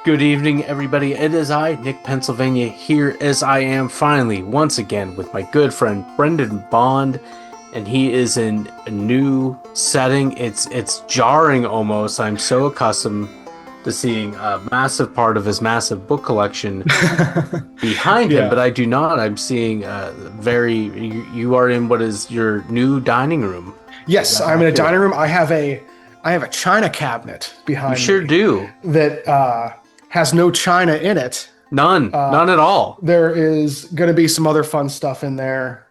Good evening, everybody. It is I, Nick Pennsylvania, here as I am finally once again with my good friend Brendan Bond, and he is in a new setting. It's jarring almost. I'm so accustomed to seeing a massive part of his massive book collection behind him, but Yeah. I do not. I'm seeing you are in what is your new dining room. Is Yes, that I'm in a accurate? dining room. I have a china cabinet You behind sure me do. that has no china in it. None. Uh, None at all. there is going to be some other fun stuff in there.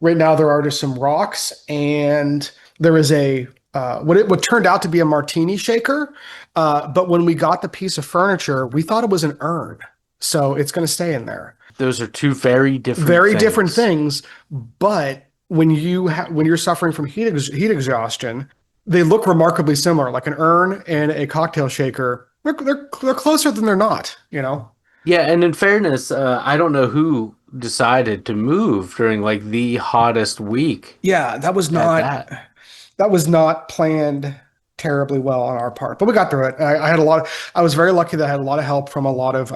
Right now, there are just some rocks, and there is a what turned out to be a martini shaker. But when we got the piece of furniture, we thought it was an urn, so it's going to stay in there. Those are two very different Very different things. things, but when you're suffering from heat exhaustion, they look remarkably similar. Like an urn and a cocktail shaker, they're closer than they're not. You know? Yeah, and in fairness, I don't know who decided to move during like the hottest week Yeah, at that. that was not planned terribly well on our part, but we got through it. I was very lucky that I had a lot of help from a lot of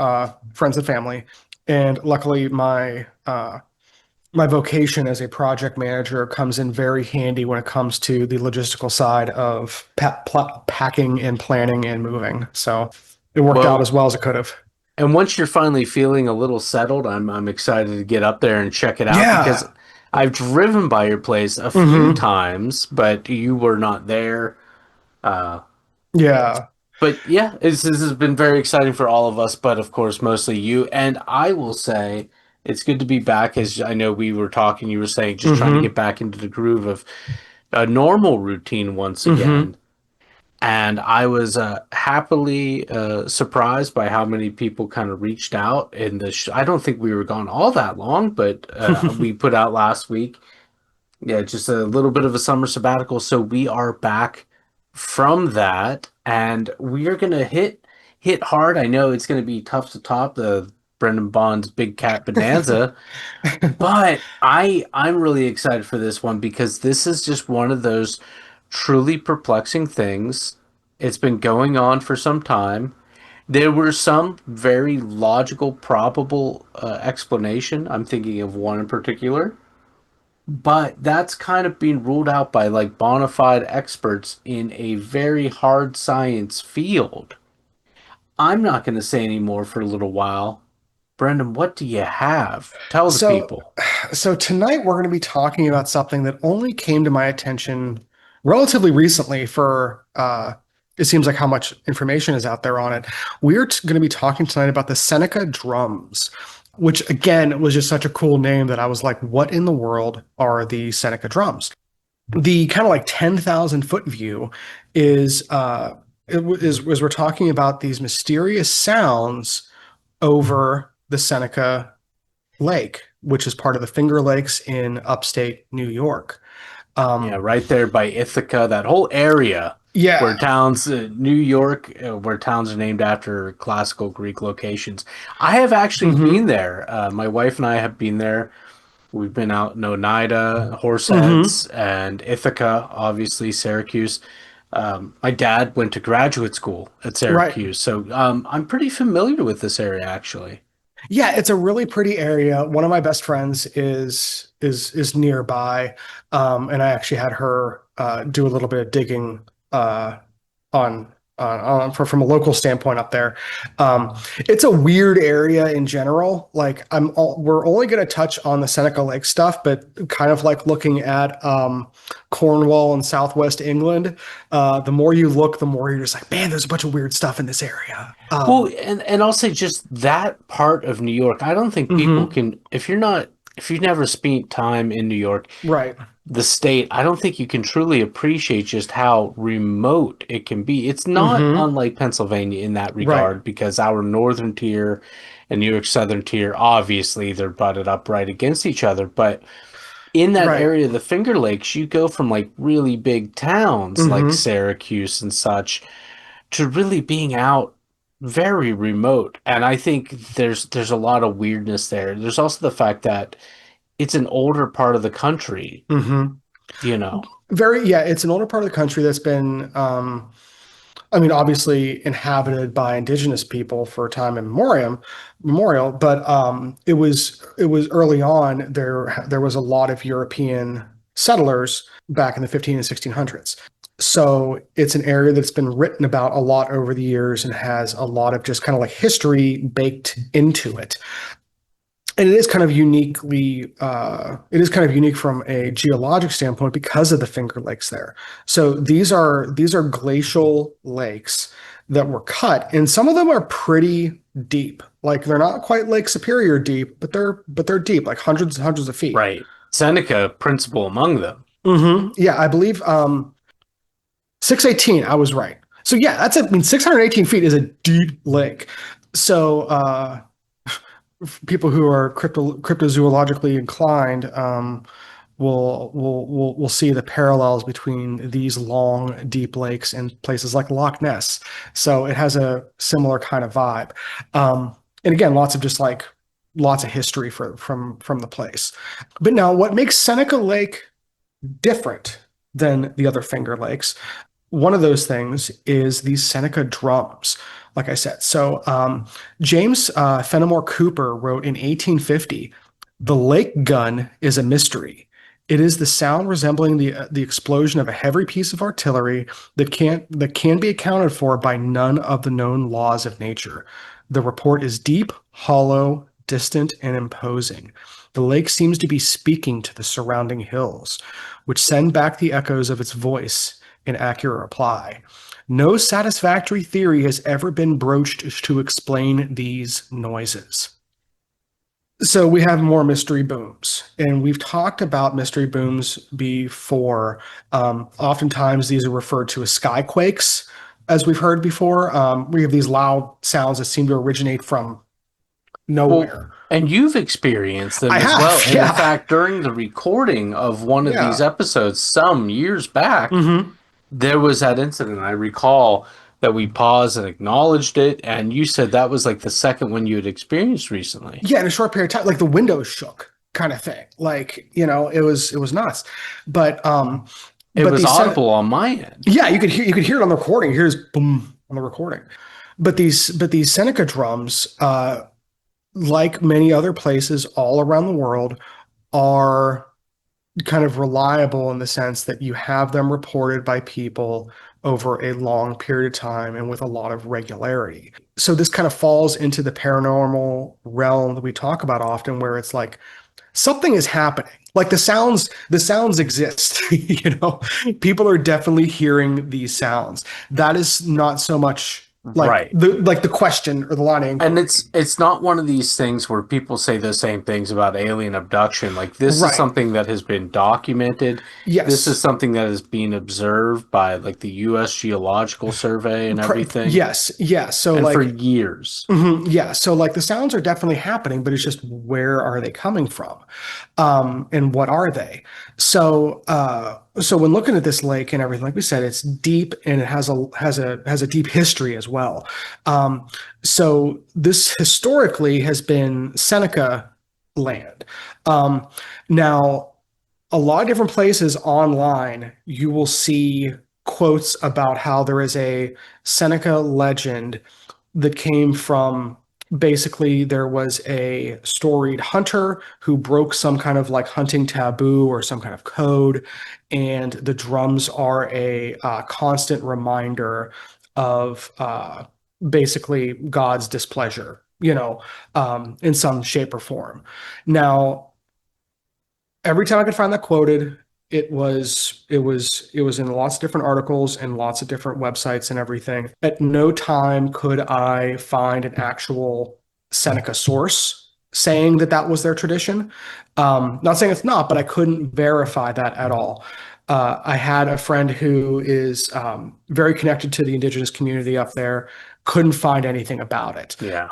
friends and family, and luckily my vocation as a project manager comes in very handy when it comes to the logistical side of packing and planning and moving. So it worked out Well, as well as it could have. and once you're finally feeling a little settled, I'm excited to get up there and check it out because Yeah. I've driven by your place a few Hmm. times, but you were not there. Uh, Yeah. but yeah, this has been very exciting for all of us, but of course, mostly you. And I will say it's good to be back. As I know we were talking, you were saying just trying to get Hmm. back into the groove of a normal routine once Hmm. again. And I was happily surprised by how many people kind of reached out. In I don't think we were gone all that long, but we put out last week. Yeah, just a little bit of a summer sabbatical. So we are back from that, and we are gonna hit hard. I know it's gonna be tough to top the Brendan Bond's Big Cat Bonanza, but I'm really excited for this one because this is just one of those truly perplexing things. It's been going on for some time. There were some very logical, probable explanation. I'm thinking of one in particular, but that's kind of being ruled out by like bonafide experts in a very hard science field. I'm not going to say any more for a little while. Brendan, what do you have? Tell the So, people. so tonight we're going to be talking about something that only came to my attention relatively recently for it seems like how much information is out there on it. We're going to be talking tonight about the Seneca Drums, which again was just such a cool name that I was like, what in the world are the Seneca Drums? The kind of like 10,000 foot view is is we're talking about these mysterious sounds over the Seneca Lake, which is part of the Finger Lakes in upstate New York. Yeah, Um, right there by Ithaca, that whole area where yeah. towns, New York, where towns are named after classical Greek locations. I have actually been Hmm. there. My wife and I have been there. We've been out in Oneida, Hmm. Horseheads, and Ithaca, obviously Syracuse. My dad went to graduate school at Right. Syracuse, so I'm pretty familiar with this area actually. Yeah, it's a really pretty area. One of my best friends is nearby, and I actually had her do a little bit of digging on from a local standpoint up there. It's a weird area in general. We're only going to touch on the Seneca Lake stuff, but kind of like looking at Cornwall and Southwest England. The more you look, the more you're just like, man, there's a bunch of weird stuff in this area. Well, and I'll say just that part of New York, I don't think people Mhm. can, if you've never spent time in New York, Right. the state, I don't think you can truly appreciate just how remote it can be. It's not Hmm. unlike Pennsylvania in that Right. regard because our northern tier and New York southern tier, obviously they're butted up right against each other. But in that Right. area of the Finger Lakes, you go from like really big towns like Hmm. Syracuse and such to really being out very remote. And I think there's a lot of weirdness there. There's also the fact that it's an older part of the country, Hmm. you know. Very, yeah, it's an older part of the country that's been I mean, obviously inhabited by indigenous people for time memorial, but it was early on. There was a lot of European settlers back in the 15 and 1600s. So it's an area that's been written about a lot over the years and has a lot of just kind of like history baked into it. And it is kind of unique from a geologic standpoint because of the Finger Lakes there. So these are glacial lakes that were cut, and some of them are pretty deep. Like they're not quite Lake Superior deep, but they're deep, like hundreds and hundreds of feet. Right. Seneca, principal among them. Yeah, I believe 618. I was right. So yeah, I mean 618 feet is a deep lake. So people who are cryptozoologically inclined will see the parallels between these long, deep lakes and places like Loch Ness. So it has a similar kind of vibe. And again, lots of history from the place. But now, what makes Seneca Lake different than the other Finger Lakes? One of those things is these Seneca drums, like I said. So James Fenimore Cooper wrote in 1850, "The lake gun is a mystery. It is the sound resembling the explosion of a heavy piece of artillery that can be accounted for by none of the known laws of nature. The report is deep, hollow, distant, and imposing. The lake seems to be speaking to the surrounding hills, which send back the echoes of its voice in accurate reply. No satisfactory theory has ever been broached to explain these noises." So we have more mystery booms, and we've talked about mystery booms before. Oftentimes, these are referred to as sky quakes, as we've heard before. We have these loud sounds that seem to originate from nowhere. Well, and you've experienced them I as well. have, And in yeah. fact, during the recording of one of these Yeah. episodes some years back, Hmm. there was that incident. I recall that we paused and acknowledged it, and you said that was like the second one you had experienced recently. Yeah, in a short period of time, like the windows shook kind of thing. Like, it was nuts. But It but was these audible on my end. yeah, you could hear it on the recording. Here's boom on the recording. But these Seneca drums, like many other places all around the world, are kind of reliable in the sense that you have them reported by people over a long period of time and with a lot of regularity. So this kind of falls into the paranormal realm that we talk about often, where it's like something is happening. Like the sounds exist. People are definitely hearing these sounds. That is not so much like Right. the question or the line of And inquiry. it's not one of these things where people say the same things about alien abduction. Like this is Right. something that has been documented. This is Yes. something that is being observed by like the US Geological Survey and everything. Yes. Yeah. So And for like years. yeah, so like the sounds are definitely happening, but it's just where are they coming from? And what are they? So when looking at this lake and everything, like we said, it's deep and it has a deep history as well. So this historically has been Seneca land. Um, Now, a lot of different places online, you will see quotes about how there is a Seneca legend that came from, basically there was a storied hunter who broke some kind of like hunting taboo or some kind of code, and the drums are a constant reminder of basically God's displeasure, in some shape or form. Now, every time I could find that quoted, it was in lots of different articles and lots of different websites and everything. At no time could I find an actual Seneca source saying that that was their tradition. Not saying it's not, but I couldn't verify that at all. I had a friend who is very connected to the indigenous community up there, couldn't find anything about it. Yeah.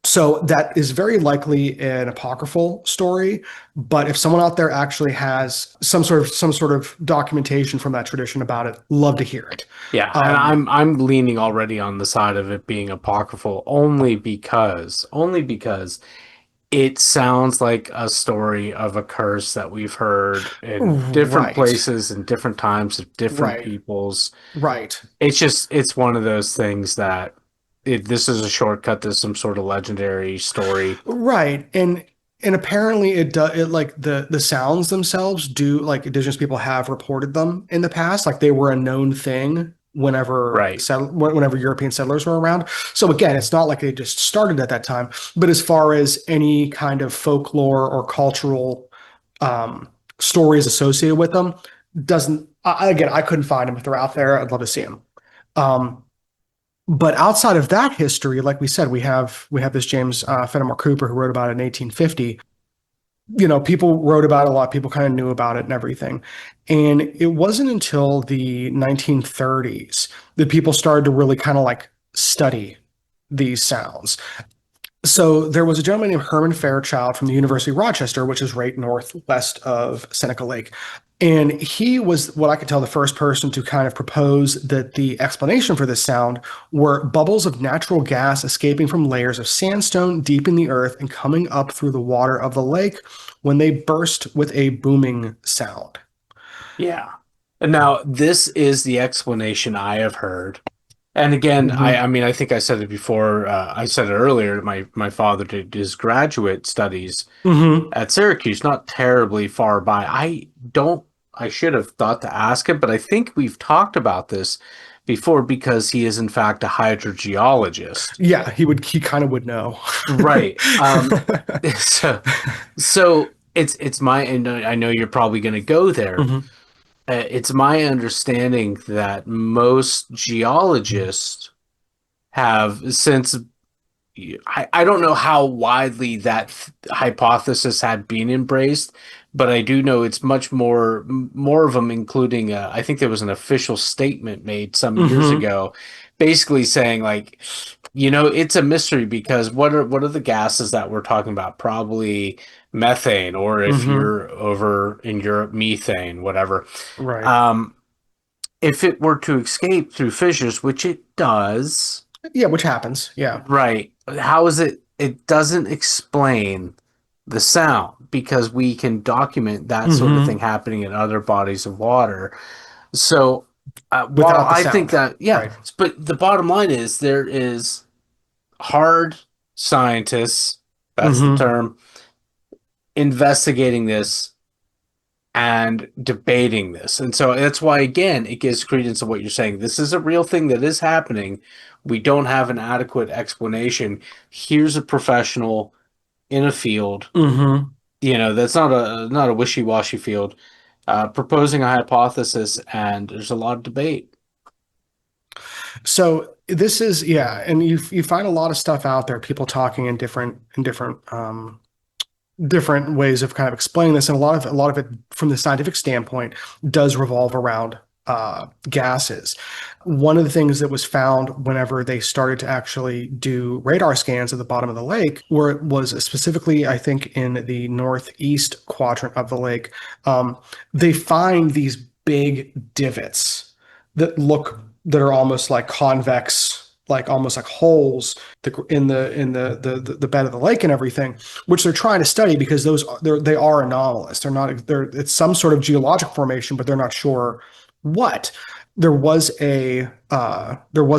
So that is very likely an apocryphal story, but if someone out there actually has some sort of documentation from that tradition about it, love to hear it. Yeah, and I'm leaning already on the side of it being apocryphal only because it sounds like a story of a curse that we've heard in different Right, places and different times of different right, peoples. right, It's one of those things that this is a shortcut to some sort of legendary story. right. And apparently it does it like the sounds themselves do like indigenous people have reported them in the past, like they were a known thing Right. whenever European settlers were around. So again, it's not like they just started at that time, but as far as any kind of folklore or cultural um, stories associated with them, doesn't again, I couldn't find them. If they're out there, I'd love to see them. Um, but outside of that history, like we said, we have this James Fenimore Cooper who wrote about it in 1850. People wrote about it a lot. People kind of knew about it and everything. And it wasn't until the 1930s that people started to really kind of like study these sounds. So there was a gentleman named Herman Fairchild from the University of Rochester, which is right northwest of Seneca Lake. And he was what I could tell the first person to kind of propose that the explanation for this sound were bubbles of natural gas escaping from layers of sandstone deep in the earth and coming up through the water of the lake when they burst with a booming sound. Yeah. And now this is the explanation I have heard. And again, Hmm. I mean, I think I said it before. I said it earlier. My father did his graduate studies Hmm. at Syracuse, not terribly far by. I should have thought to ask him, but I think we've talked about this before because he is in fact a hydrogeologist. Yeah, he kind of would know. Right. So, so it's my, and I know you're probably going to go there. Hmm. It's my understanding that most geologists have since I don't know how widely that hypothesis had been embraced, but I do know it's much more of them, including I think there was an official statement made some years Hmm. ago, basically saying like, it's a mystery because what are the gases that we're talking about? Probably methane, or if Hmm. you're over in Europe, methane, whatever. Right. Um, if it were to escape through fissures, which it does. Yeah, which happens. Yeah. Right. How is it? It doesn't explain the sound because we can document that sort of thing Hmm. happening in other bodies of water. So, while Without the I think sound. that, yeah, Right. but the bottom line is there is hard scientists, that's the Hmm. term, investigating this and debating this. And so that's why, again, it gives credence to what you're saying. This is a real thing that is happening. We don't have an adequate explanation. Here's a professional in a field, Hmm. that's not a wishy-washy field, proposing a hypothesis, and there's a lot of debate. So this is yeah, and you find a lot of stuff out there, people talking in different ways of kind of explaining this, and a lot of it from the scientific standpoint does revolve around gases. One of the things that was found whenever they started to actually do radar scans at the bottom of the lake, where it was specifically, I think, in the northeast quadrant of the lake, they find these big divots that are almost like convex, like almost like holes in the bed of the lake and everything, which they're trying to study because they are anomalous. It's some sort of geologic formation, but they're not sure what. There was a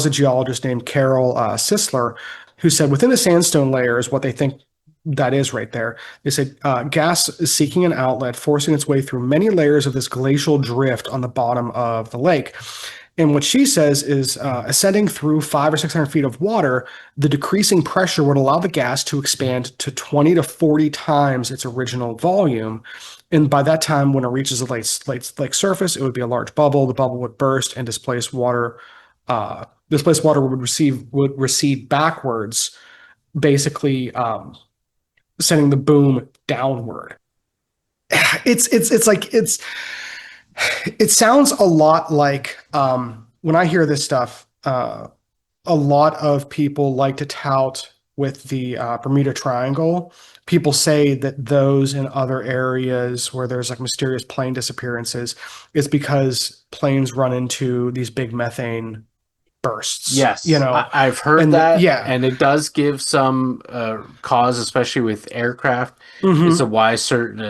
geologist named Carol Sisler who said within the sandstone layers, what they think that is right there. They said gas is seeking an outlet, forcing its way through many layers of this glacial drift on the bottom of the lake. And what she says is ascending through 500 or 600 feet of water, the decreasing pressure would allow the gas to expand to 20 to 40 times its original volume. And by that time, when it reaches the lake surface, it would be a large bubble. The bubble would burst and displace water. Displaced water would recede backwards, basically sending the boom downward. It sounds a lot like when I hear this stuff, a lot of people like to tout with the Bermuda Triangle. People say that those in other areas where there's like mysterious plane disappearances is because planes run into these big methane bursts, Yes, I've heard and that, yeah. and it does give some cause, especially with aircraft, is to Hmm. why certain,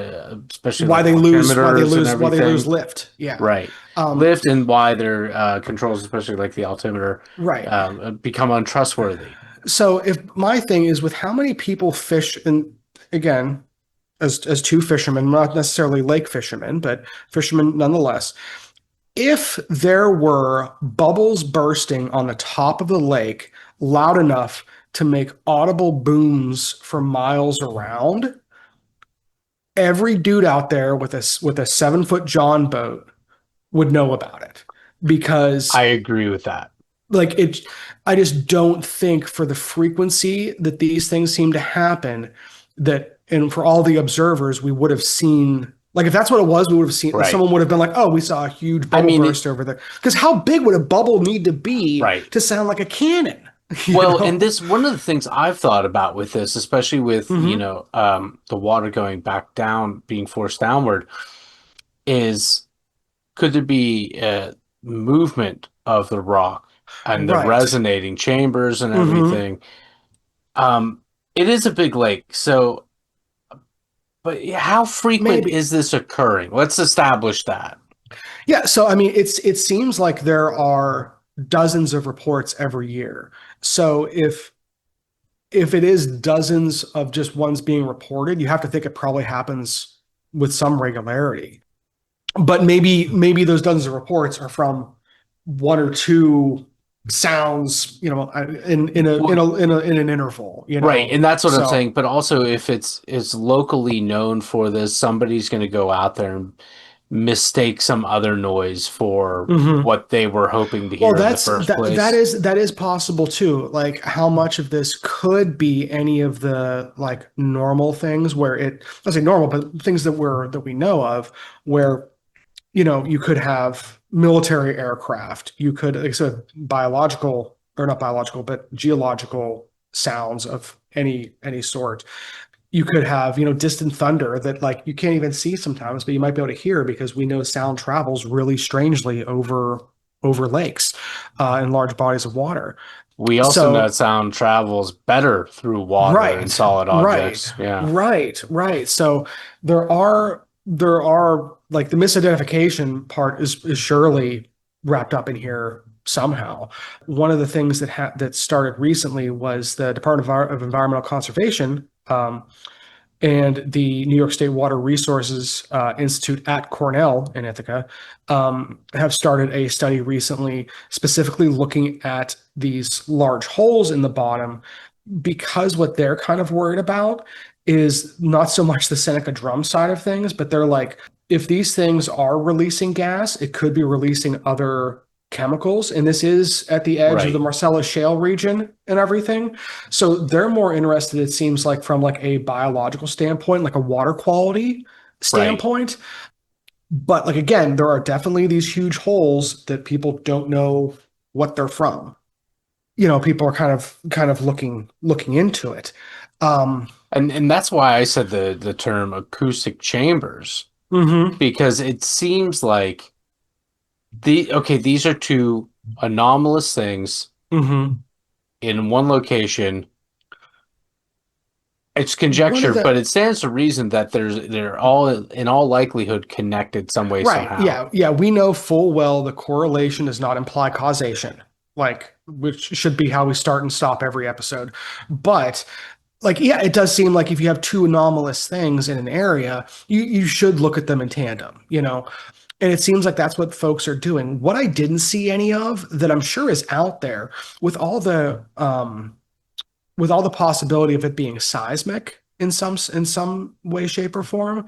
especially like altimeters and Why they lose everything, lift. Yeah. right? Um, Lift and why their controls, especially like the altimeter, right. become untrustworthy. So if my thing is with how many people fish, and again, as two fishermen, not necessarily lake fishermen, but fishermen nonetheless, if there were bubbles bursting on the top of the lake loud enough to make audible booms for miles around, every dude out there with a 7 foot John boat would know about it because I agree with that. like it I just don't think for the frequency that these things seem to happen that and for all the observers we would have seen like if that's what it was we would have seen Right. someone would have been like oh we saw a huge I bubble mean, burst over there because how big would a bubble need to be right. to sound like a cannon you Well, and know this one of the things I've thought about with this, especially with, hmm the water going back down, being forced downward, is could there be movement of the rock and the right resonating chambers and hmm everything? Um, it is a big lake, so, but how frequent maybe is this occurring? Let's establish that. yeah so I mean it seems like there are dozens of reports every year so if it is dozens of just ones being reported, you have to think it probably happens with some regularity. But maybe those dozens of reports are from one or two sounds, in an interval, Right, and that's what I'm So saying. But also, if it's locally known for this, somebody's going to go out there and mistake some other noise for mhm. what they were hoping to Well, hear in the first that place. is possible too. Like how much of this could be any of the like normal things where I say normal, but things that we know of where you could have military aircraft. You could, like I said, biological or not biological, but geological sounds of any sort. You could have, distant thunder that like you can't even see sometimes, but you might be able to hear because we know sound travels really strangely over lakes and large bodies of water. We also know So sound travels better through water and right, solid right, objects. Yeah. right. So there are like the misidentification part is surely wrapped up in here somehow. One of the things that started recently was the Department of Environmental Conservation and the New York State Water Resources Institute at Cornell in Ithaca have started a study recently specifically looking at these large holes in the bottom because what they're kind of worried about is not so much the Seneca drum side of things, but they're like, if these things are releasing gas, it could be releasing other chemicals. And this is at the edge of the Right. Marcellus Shale region and everything. So they're more interested, it seems like, from like a biological standpoint, like a water quality Right. standpoint. But like again, there are definitely these huge holes that people don't know what they're from. People are kind of looking into it. Um, And that's why I said the term acoustic chambers, mhm, because it seems like these are two anomalous things mhm. in one location. It's One of conjecture, but the it stands to reason that they're all in all likelihood connected some way, right, somehow. yeah, we know full well the correlation does not imply causation, like which should be how we start and stop every episode. But like, yeah, it does seem like if you have two anomalous things in an area, you should look at them in tandem. And it seems like that's what folks are doing. What I didn't see any of that I'm sure is out there with all the possibility of it being seismic in some way, shape, or form.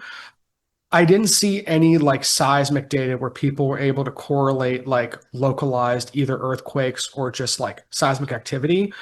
I didn't see any like seismic data where people were able to correlate like localized either earthquakes or just like seismic activity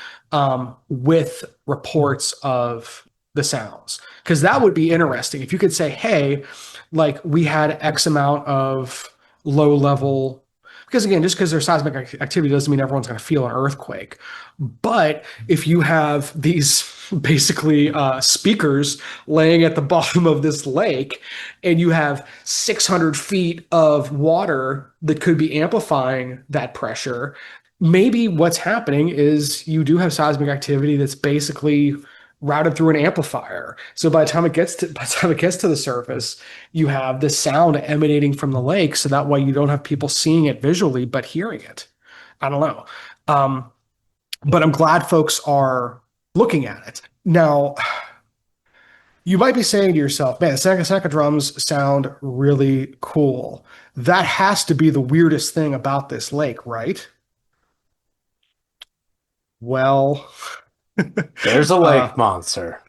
with reports of the sounds. Because that would be interesting if you could say, hey, like we had X amount of low level. Because again, just because there's seismic activity doesn't mean everyone's going to feel an earthquake. But if you have these basically speakers laying at the bottom of this lake, and you have 600 feet of water that could be amplifying that pressure, maybe what's happening is you do have seismic activity that's basically routed through an amplifier. So by the time it gets to the surface, you have this sound emanating from the lake. So that way you don't have people seeing it visually, but hearing it. I don't know. Um, but I'm glad folks are looking at it. Now, you might be saying to yourself, man, Seneca drums sound really cool. That has to be the weirdest thing about this lake, right? Well, There's a uh, lake monster,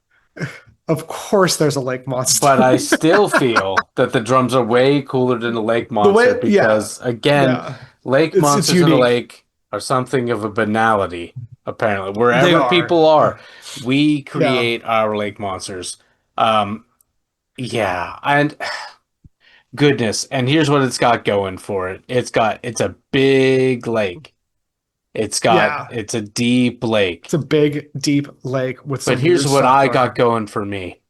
of course there's a lake but I monster. still feel that the drums are way cooler than the lake The monster way, yeah, because, again, yeah, lake it's monsters in the unique. lake are something of a banality, apparently. They Wherever are. people are, we Yeah, create our lake monsters. Um, yeah, and goodness, and here's what it's got going for it. It's a big lake. yeah. It's a deep It's a lake. big, deep lake with But some here's weird what stuff I going got on. going for me.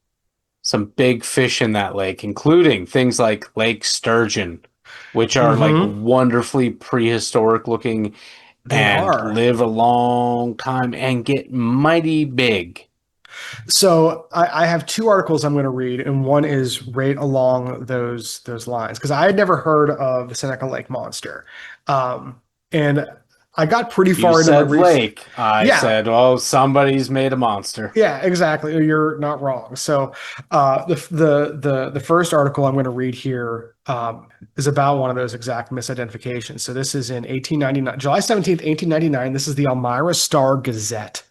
Some big fish in that lake, including things like Lake Sturgeon, which are like Hmm. wonderfully prehistoric looking They and are. live a long time and get mighty big. So I have two articles I'm going to read, and one is right along those lines because I had never heard of the Seneca Lake Monster, and I got pretty You far into my said research. lake. I Yeah, said, oh, somebody's made a monster. yeah, exactly. You're not wrong. So the first article I'm going to read here is about one of those exact misidentifications. So this is in 1899, July 17th, 1899. This is the Elmira Star Gazette.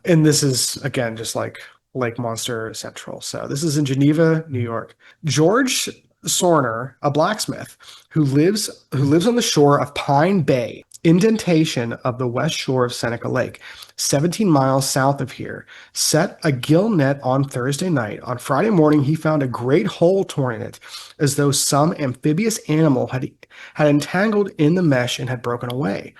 And this is again just like Lake Monster Central. So this is in Geneva, New York. George Sorner, a blacksmith who lives on the shore of Pine Bay, indentation of the west shore of Seneca Lake, 17 miles south of here, set a gill net on Thursday night. On Friday morning, he found a great hole torn in it, as though some amphibious animal had entangled in the mesh and had broken away.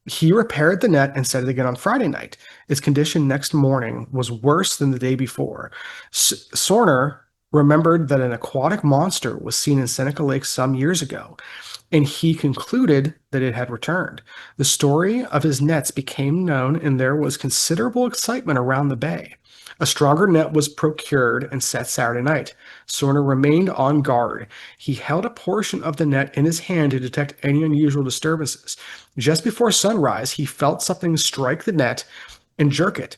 He repaired the net and set it again on Friday night. Its condition next morning was worse than the day before. Sorner remembered that an aquatic monster was seen in Seneca Lake some years ago, and he concluded that it had returned. The story of his nets became known, and there was considerable excitement around the bay. A stronger net was procured and set Saturday night. Sorner remained on guard. He held a portion of the net in his hand to detect any unusual disturbances. Just before sunrise, he felt something strike the net and jerk it.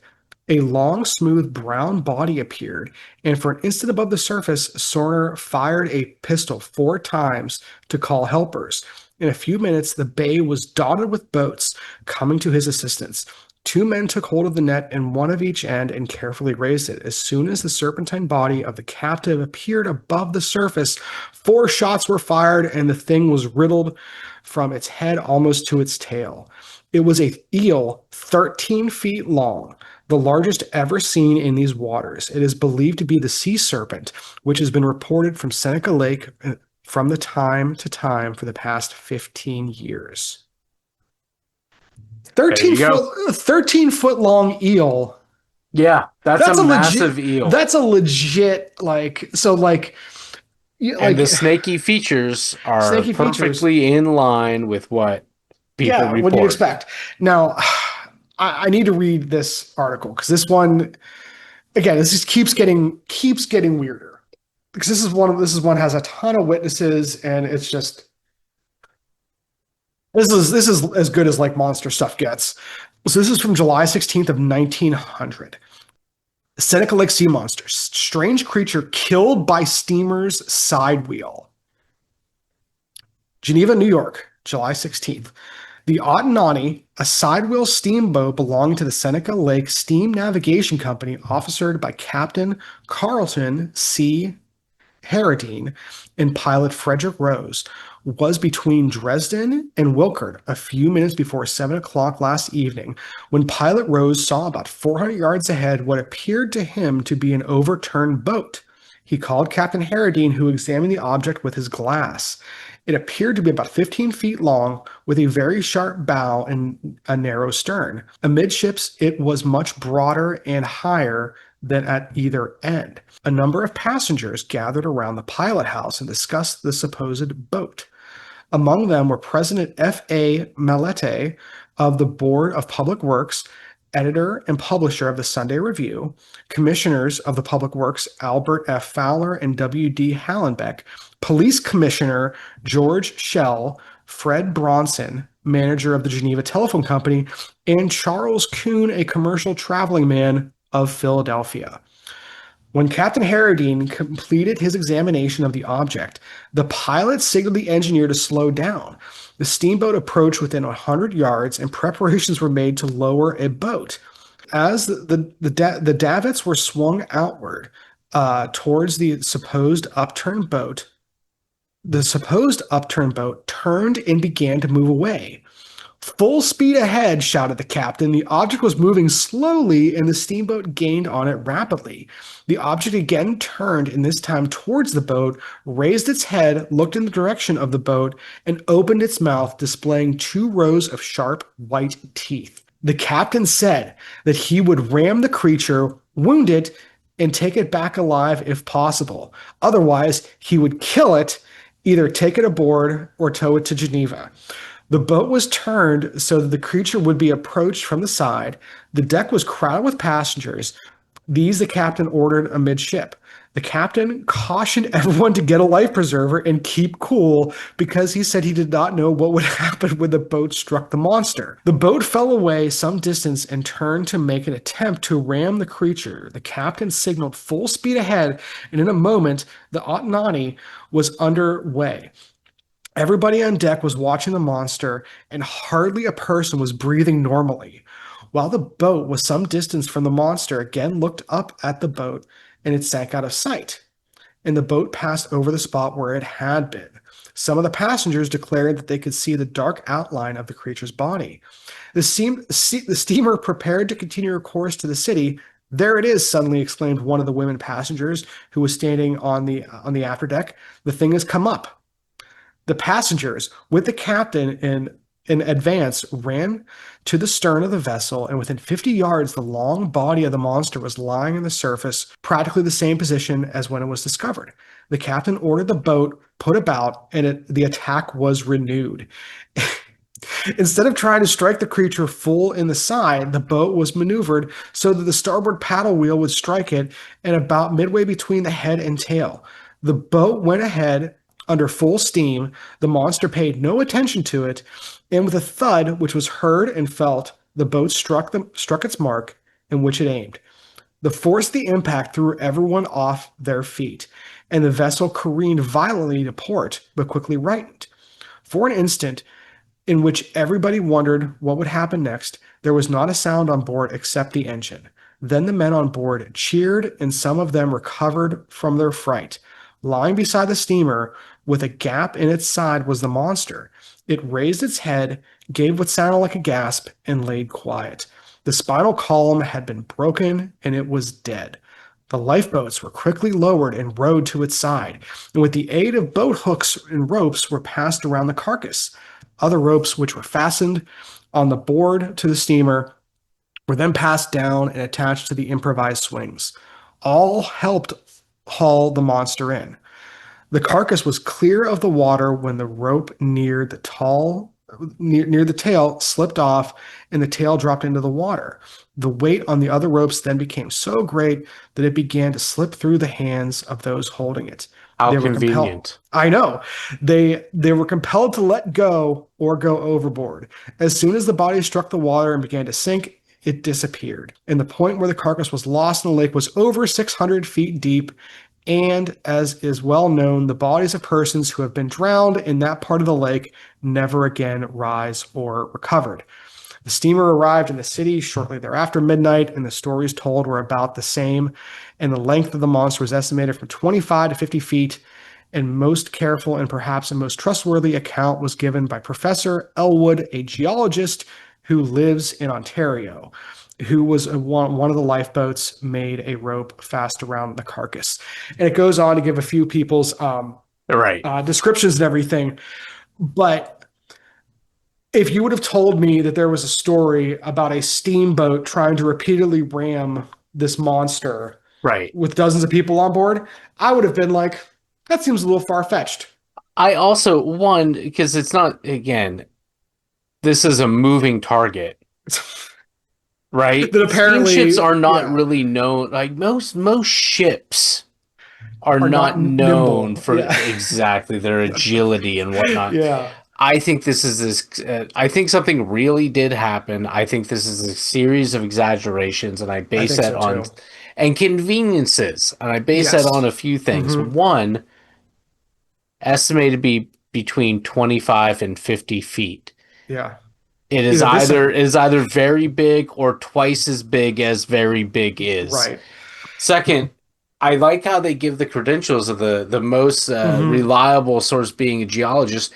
A long, smooth brown body appeared, and for an instant above the surface, Sorner fired a pistol 4 times to call helpers. In a few minutes, the bay was dotted with boats coming to his assistance. 2 men took hold of the net and one of each end and carefully raised it. As soon as the serpentine body of the captive appeared above the surface, 4 shots were fired and the thing was riddled from its head almost to its tail. It was a eel 13 feet long, the largest ever seen in these waters. It is believed to be the sea serpent, which has been reported from Seneca Lake from the time to time for the past 15 years. There 13 you go. foot 13 foot long eel. Yeah, that's a That's a legit massive eel. that's a legit like so like And the like snaky features are snaky features. perfectly in line with what people Yeah, what you'd report. expect. Now, I need to read this article because this one again, this just keeps getting weirder. Because this is one has a ton of witnesses, and it's just this is as good as like monster stuff gets. So this is from July 16th of 1900. Seneca Lake sea monster, strange creature killed by steamer's side wheel. Geneva, New York, July 16th. The Ottenani, a sidewheel steamboat belonging to the Seneca Lake Steam Navigation Company, officered by Captain Carlton C. Harradine and pilot Frederick Rose, was between Dresden and Wilkert a few minutes before 7 o'clock last evening when pilot Rose saw about 400 yards ahead what appeared to him to be an overturned boat. He called Captain Harradine, who examined the object with his glass. It appeared to be about 15 feet long, with a very sharp bow and a narrow stern. Amidships, it was much broader and higher than at either end. A number of passengers gathered around the pilot house and discussed the supposed boat. Among them were President F.A. Malete of the Board of Public Works, editor and publisher of the Sunday Review, commissioners of the Public Works Albert F. Fowler and W.D. Hallenbeck, police commissioner George Schell, Fred Bronson, manager of the Geneva Telephone Company, and Charles Kuhn, a commercial traveling man of Philadelphia. When Captain Harradine completed his examination of the object, the pilot signaled the engineer to slow down. The steamboat approached within 100 yards, and preparations were made to lower a boat. As the davits were swung outward towards the supposed upturned boat turned and began to move away. "Full speed ahead," shouted the captain. The object was moving slowly, and the steamboat gained on it rapidly. The object again turned, and this time towards the boat, raised its head, looked in the direction of the boat, and opened its mouth, displaying 2 rows of sharp white teeth. The captain said that he would ram the creature, wound it, and take it back alive if possible. Otherwise, he would kill it, either take it aboard or tow it to Geneva. The boat was turned so that the creature would be approached from the side. The deck was crowded with passengers. These the captain ordered amidship. The captain cautioned everyone to get a life preserver and keep cool because he said he did not know what would happen when the boat struck the monster. The boat fell away some distance and turned to make an attempt to ram the creature. The captain signaled full speed ahead, and in a moment, the Otnani was underway. Everybody on deck was watching the monster, and hardly a person was breathing normally. While the boat was some distance from the monster, again looked up at the boat, and it sank out of sight. And the boat passed over the spot where it had been. Some of the passengers declared that they could see the dark outline of the creature's body. The steamer prepared to continue her course to the city. "There it is," suddenly exclaimed one of the women passengers who was standing on the afterdeck. "The thing has come up." The passengers, with the captain in advance, ran to the stern of the vessel, and within 50 yards, the long body of the monster was lying on the surface, practically the same position as when it was discovered. The captain ordered the boat put about, and the attack was renewed. Instead of trying to strike the creature full in the side, the boat was maneuvered so that the starboard paddle wheel would strike it, and about midway between the head and tail. The boat went ahead under full steam. The monster paid no attention to it, and with a thud which was heard and felt, the boat struck its mark in which it aimed. The force of the impact threw everyone off their feet, and the vessel careened violently to port, but quickly righted. For an instant, in which everybody wondered what would happen next, there was not a sound on board except the engine. Then the men on board cheered, and some of them recovered from their fright. Lying beside the steamer, with a gap in its side, was the monster. It raised its head, gave what sounded like a gasp, and laid quiet. The spinal column had been broken, and it was dead. The lifeboats were quickly lowered and rowed to its side, and with the aid of boat hooks and ropes were passed around the carcass. Other ropes, which were fastened on the board to the steamer, were then passed down and attached to the improvised swings. All helped haul the monster in. The carcass was clear of the water when the rope near the tail slipped off and the tail dropped into the water. The weight on the other ropes then became so great that it began to slip through the hands of those holding it. How convenient. I know. They were compelled to let go or go overboard. As soon as the body struck the water and began to sink, it disappeared. And the point where the carcass was lost in the lake was over 600 feet deep. And as is well known, the bodies of persons who have been drowned in that part of the lake never again rise or recovered. The steamer arrived in the city shortly thereafter midnight, and the stories told were about the same. And the length of the monster was estimated from 25 to 50 feet. And most careful and perhaps the most trustworthy account was given by Professor Elwood, a geologist who lives in Ontario, who was one of the lifeboats, made a rope fast around the carcass. And it goes on to give a few people's descriptions and everything. But if you would have told me that there was a story about a steamboat trying to repeatedly ram this monster with dozens of people on board, I would have been like, that seems a little far-fetched. I also, one, because it's not, again, this is a moving target, right? That Steamships apparently, are not yeah, really known, like most ships are are not not known nimble. for Yeah. exactly their agility and whatnot. Yeah, I think this is I think something really did happen. I think this is a series of exaggerations, and I I base think that so on too. and conveniences, and I base that on Yes. a few things. Hmm. One, estimated to be between 25 and 50 feet. Yeah. It is Either this either side. it is either very big or twice as big as very big is. Right. Second, I like how they give the credentials of the most Hmm. reliable source being a geologist.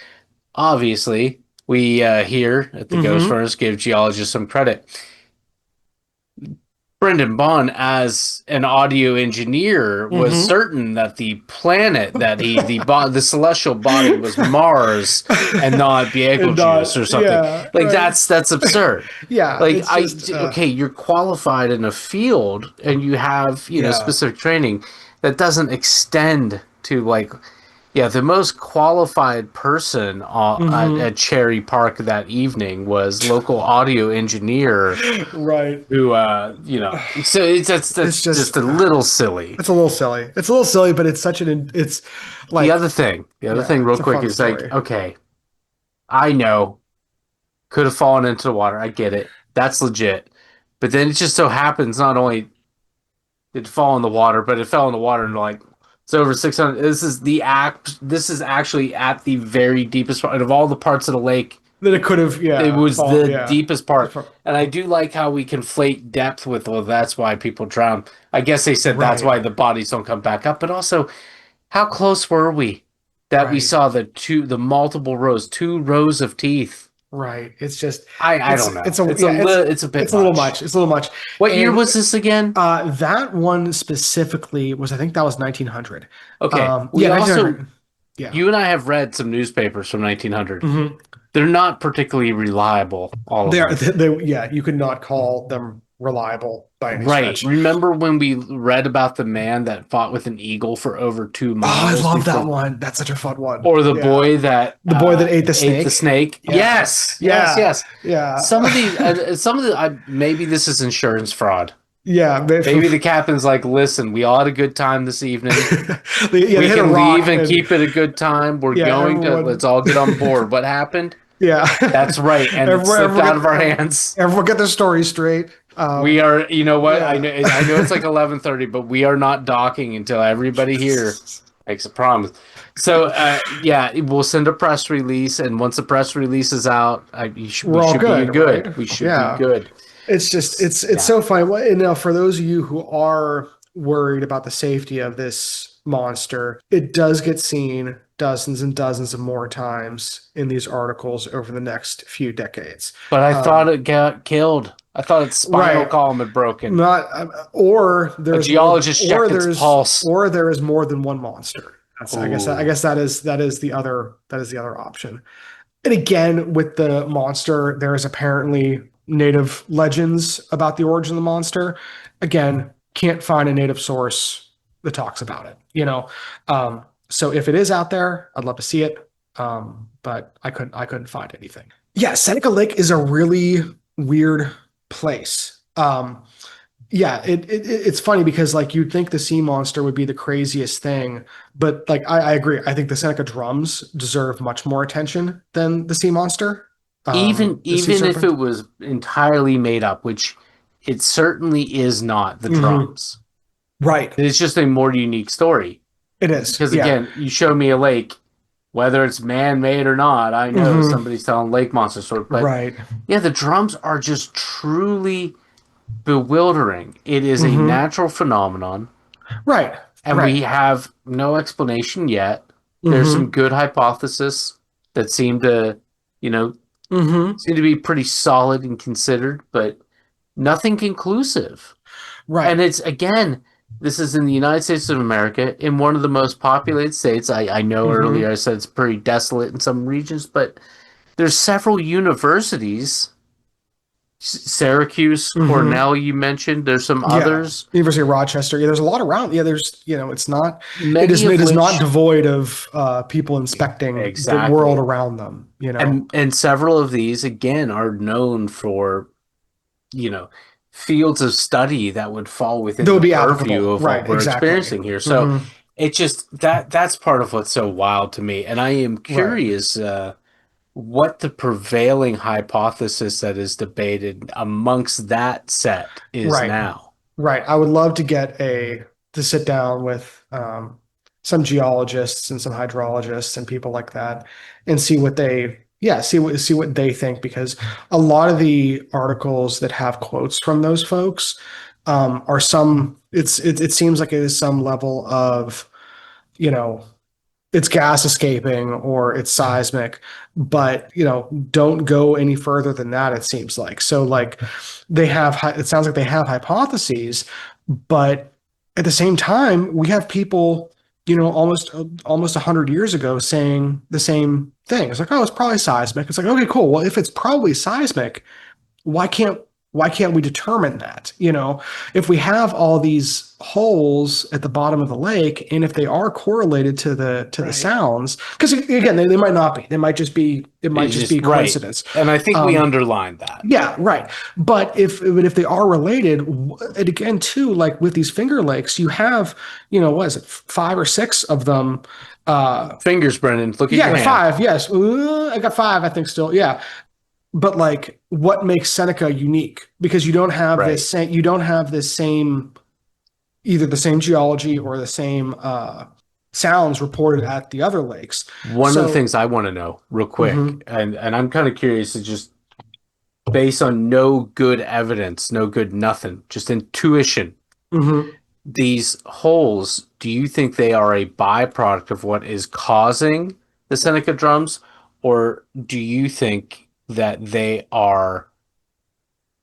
Obviously, we here at the Ghost Hmm. Furnace give geologists some credit. Brendan Bond, as an audio engineer, was Hmm. certain that the planet that the celestial body was Mars and not And Betelgeuse or something. yeah, Like right. that's absurd. Yeah, Like it's just okay, you're qualified in a field and you have, yeah. specific training that doesn't extend to like yeah, the most qualified person Hmm. at Cherry Park that evening was local audio engineer Right. who so It's that's just just a little silly. it's a little silly. It's a little silly, but it's it's like The other thing yeah, it's real a quick fun is like, story. okay, I know could have fallen into the water. I get it. That's legit. But then it just so happens not only did it fall in the water, but it fell in the water and like it's over 600. This is actually at the very deepest part of all the parts of the lake. That it could have, It yeah, was fall, the yeah. deepest part. And I do like how we conflate depth with, well, that's why people drown. I guess they said that's Right, why the bodies don't come back up, but also how close were we that we right, saw the multiple rows, two rows of teeth? right. It's just I don't know. it's a yeah, It's a bit it's a little much. much. It's a little much. What year And was this again? that one specifically was, I think that was 1900. Okay. Yeah, We also 1900. Yeah. You and I have read some newspapers from 1900. Hmm. They're not particularly reliable, all of They are them. yeah, you could not call them reliable by any Right. stretch. Remember when we read about the man that fought with an eagle for over two Oh, I miles love that before, one. That's such a fun one. or the Yeah. boy that The boy that ate the ate the snake. snake? Yeah. Yeah. Yes. Yeah. Some of the, maybe this is insurance fraud. Yeah. Maybe the captain's like, listen, we all had a good time this evening. They We hit a can leave rock and and keep it a good time. We're yeah, going to, everyone. let's all get on board. What happened? Yeah. That's right. And it slipped out of our hands. Everyone get their story straight. We are, you know what? Yeah. I know it's like 11:30, but we are not docking until everybody here makes a promise. So, yeah, we'll send a press release, and once the press release is out, We're we all should be good, good. right? We should be Yeah. good. It's just it's Yeah. so funny. And now for those of you who are worried about the safety of this monster, it does get seen dozens and dozens of more times in these articles over the next few decades. But I thought Um, it got killed. I thought its spinal right. column had broken. Not or A there's more geologist checked its pulse. or there is more than one monster. I Ooh. guess that is the other option. And again, with the monster, there is apparently native legends about the origin of the monster. Again, can't find a native source that talks about it, you know. So if it is out there, I'd love to see it. But I couldn't find anything. Yeah, Seneca Lake is a really weird place. Yeah, it's funny because like you'd think the sea monster would be the craziest thing, but like I agree. I think the Seneca drums deserve much more attention than the sea monster. The sea Even if serpent. it was entirely made up, which it certainly is not the Hmm. drums. Right. It's just a more unique story. It is. Because Yeah. again, you show me a lake, whether it's man-made or not, I know Hmm. somebody's telling lake monster story. But Right. yeah, the drums are just truly bewildering. It is a Hmm. natural phenomenon, Right. and Right. we have no explanation yet. There's some Hmm. good hypotheses that you know, Hmm. seem to be pretty solid and considered, but nothing conclusive. Right. And it's again, this is in the United States of America, in one of the most populated states. I know Hmm. earlier I said it's pretty desolate in some regions, but there's several universities Syracuse, Hmm. Cornell, you mentioned. There's some Yeah. others, University of Rochester. Yeah, there's a lot around. Yeah, there's, it's not, many it of is not which devoid of people inspecting the world exactly. around them, And several of these again are known for, you know, fields of study that would fall that within would the be purview applicable. of what Right, we're exactly. experiencing here. So Hmm. it just that's part of what's so wild to me. And I am Right. curious what the prevailing hypothesis that is debated amongst that set is Right. now. Right. I would love to get to sit down with some geologists and some hydrologists and people like that and see what see what they think, because a lot of the articles that have quotes from those folks are some it seems like it is some level of, you know, it's gas escaping or it's seismic, but don't go any further than that, it seems like. So like it sounds like they have hypotheses, but at the same time we have people, almost 100 years ago saying the same thing. It's like, oh, it's probably seismic. It's like, okay, cool. Well, if it's probably seismic, why can't why can't we determine that? If we have all these holes at the bottom of the lake, and if they are correlated to the Right. sounds, because again, they might not be. It might It's just just be right. coincidence. And I think we Um, underlined that. yeah, right. But if they are related, and again too, like with these Finger Lakes, you have, what is it, five or six of them. Fingers, Brendan. Look at Yeah, your I got hand. five. Yes, I got five. I think still. Yeah, but like, what makes Seneca unique? Because Right. you don't have this same, either the same geology or the same sounds reported at the other lakes. One of the So, things I want to know real quick, mhm, and I'm kind of curious to just based on no good evidence, no good nothing, just intuition. mhm. These holes, do you think they are a byproduct of what is causing the Seneca drums, or do you think that they are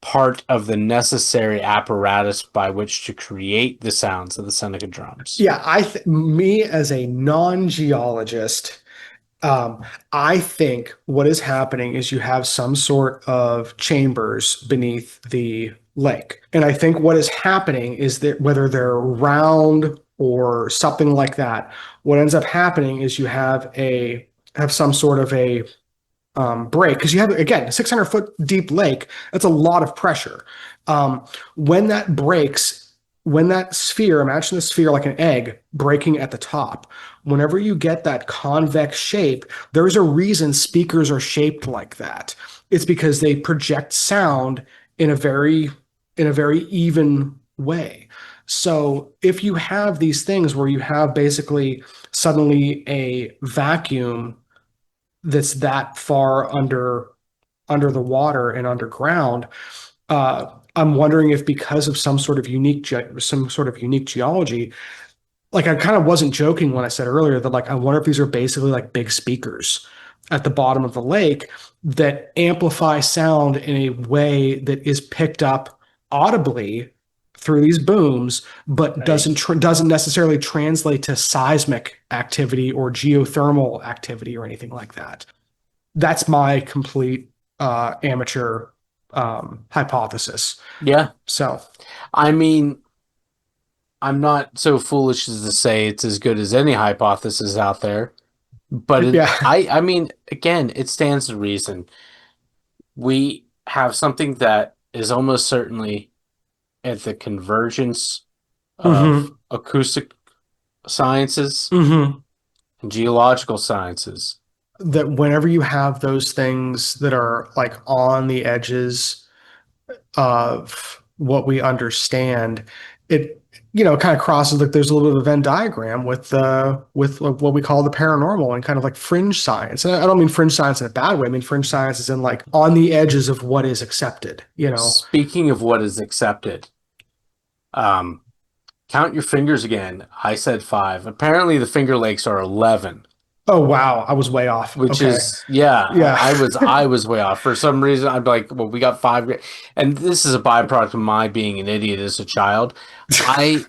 part of the necessary apparatus by which to create the sounds of the Seneca drums? Yeah, me as a non-geologist, I think what is happening is you have some sort of chambers beneath the lake. And I think what is happening is that whether they're round or something like that, what ends up happening is you have some sort of a break, because you have, again, a 600-foot deep lake. That's a lot of pressure. When that breaks, when that sphere, imagine the sphere like an egg breaking at the top. Whenever you get that convex shape, there's a reason speakers are shaped like that. It's because they project sound in a very even way. So if you have these things where you have basically suddenly a vacuum that's that far under the water and underground, I'm wondering if, because of some sort of unique geology, like, I kind of wasn't joking when I said earlier that, like, I wonder if these are basically like big speakers at the bottom of the lake that amplify sound in a way that is picked up audibly through these booms, but Right. doesn't necessarily translate to seismic activity or geothermal activity or anything like that. That's my complete amateur hypothesis. Yeah. So, I mean, I'm not so foolish as to say it's as good as any hypothesis out there, but yeah. I mean, again, it stands to reason. We have something that is almost certainly at the convergence of Hmm. acoustic sciences Hmm. and geological sciences. That whenever you have those things that are like on the edges of what we understand, it kind of crosses, like, there's a little bit of a Venn diagram with like what we call the paranormal and kind of like fringe science. And I don't mean fringe science in a bad way. I mean fringe science is in, like, on the edges of what is accepted. Speaking of what is accepted, um, count your fingers again. I said five. Apparently, the Finger Lakes are 11. Oh wow, I was way off. Which Okay. is, yeah, Yeah. I was way off. For some reason, I'm like, well, we got five, and this is a byproduct of my being an idiot as a child. I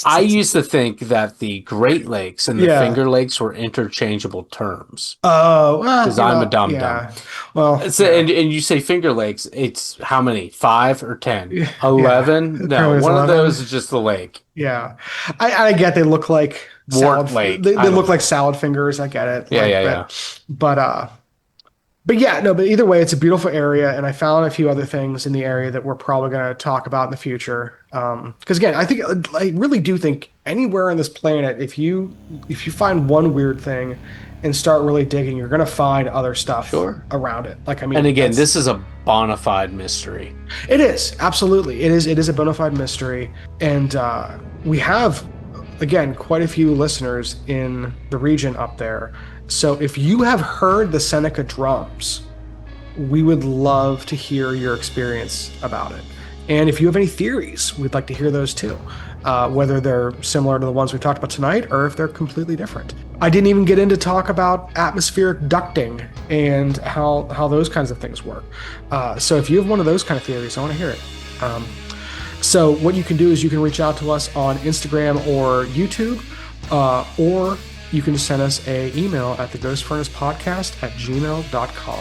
I used to think that the Great Lakes and the Yeah. Finger Lakes were interchangeable terms. Oh, well, Because I'm a dum-dum. yeah. Well, So, yeah. and you say Finger Lakes, it's how many? 5 or 10? Yeah, 11? yeah. No, Apparently it's one of 11. those is just the lake. Yeah, I get they look like Wart salad. Lake. They I don't look like know. salad fingers. I get it. Yeah, Like, yeah, but yeah, no. But either way, it's a beautiful area, and I found a few other things in the area that we're probably going to talk about in the future. Because again, I really do think anywhere on this planet, if you find one weird thing and start really digging, you're going to find other stuff Sure. around it. Like I mean, And again, that's- this is a bona fide mystery. It is absolutely. It is a bona fide mystery, and we have, again, quite a few listeners in the region up there. So if you have heard the Seneca Drums, we would love to hear your experience about it. And if you have any theories, we'd like to hear those too. Whether they're similar to the ones we talked about tonight or if they're completely different. I didn't even get into talk about atmospheric ducting and how those kinds of things work. So if you have one of those kind of theories, I want to hear it. So what you can do is you can reach out to us on Instagram or YouTube, or you can send us an email at theghostfurnacepodcast@gmail.com.